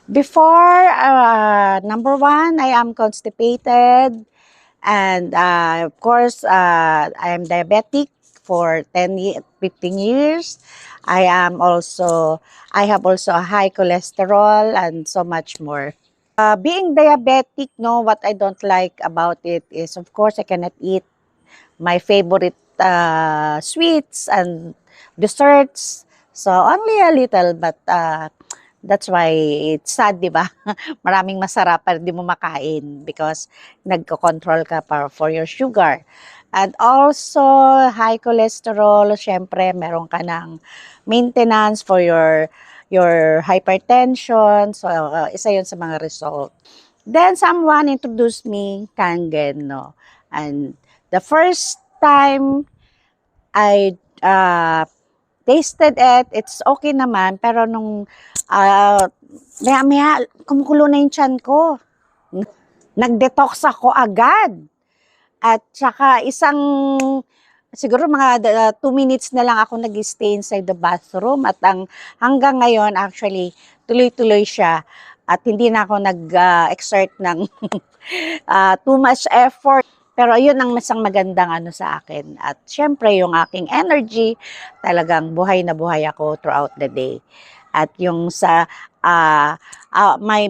Before, number one, I am constipated. And of course, I am diabetic for 15 years. I have also a high cholesterol and so much more. Being diabetic, no, what I don't like about it is, of course, I cannot eat my favorite sweets and desserts. So only a little, but that's why it's sad, di ba? Maraming masarap pero di mo makain because nagko-control ka for your sugar. And also, high cholesterol, syempre, meron ka ng maintenance for your hypertension. So, isa yun sa mga result. Then, someone introduced me Kangen, no? And the first time I tasted it, it's okay naman, pero nung maya-maya, kumukulo na yung tiyan ko. Nag-detox ako agad. At saka siguro mga 2 minutes na lang ako nag-stay inside the bathroom. At hanggang ngayon, actually, tuloy-tuloy siya. At hindi na ako nag-exert ng too much effort. Pero yun ang masang magandang sa akin. At syempre, yung aking energy, talagang buhay na buhay ako throughout the day. At yung sa my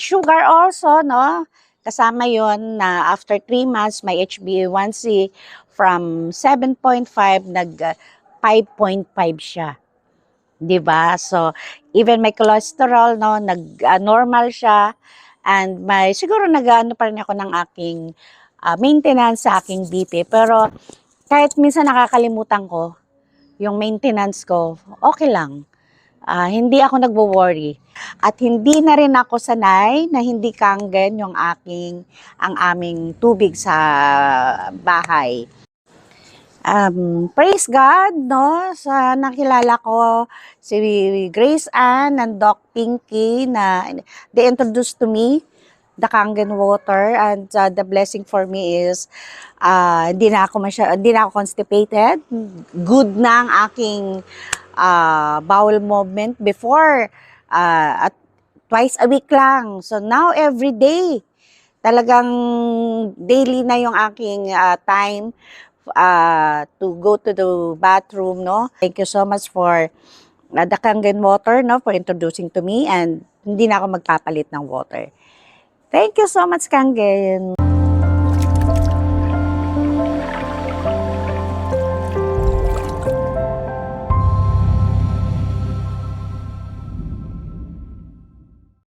sugar also, no? Kasama yon na after 3 months, my HbA1c from 7.5 5.5 siya. 'Di ba? So, even my cholesterol, no, normal siya. And siguro nag-ano pa rin ako ng aking maintenance sa aking BP. Pero kahit minsan nakakalimutan ko, yung maintenance ko, okay lang. Hindi ako nagwo-worry. At hindi na rin ako sanay na hindi Kangen ang aming tubig sa bahay. Praise God, no? Sa nakilala ko si Grace Ann and Doc Pinky na they introduced to me the Kangen water, and the blessing for me is hindi na ako constipated. Good na ang aking bowel movement before at twice a week lang. So now every day talagang daily na yung aking time to go to the bathroom, no? Thank you so much for the Kangen water, no, for introducing to me, and hindi na ako magpapalit ng water. Thank you so much, Kangen.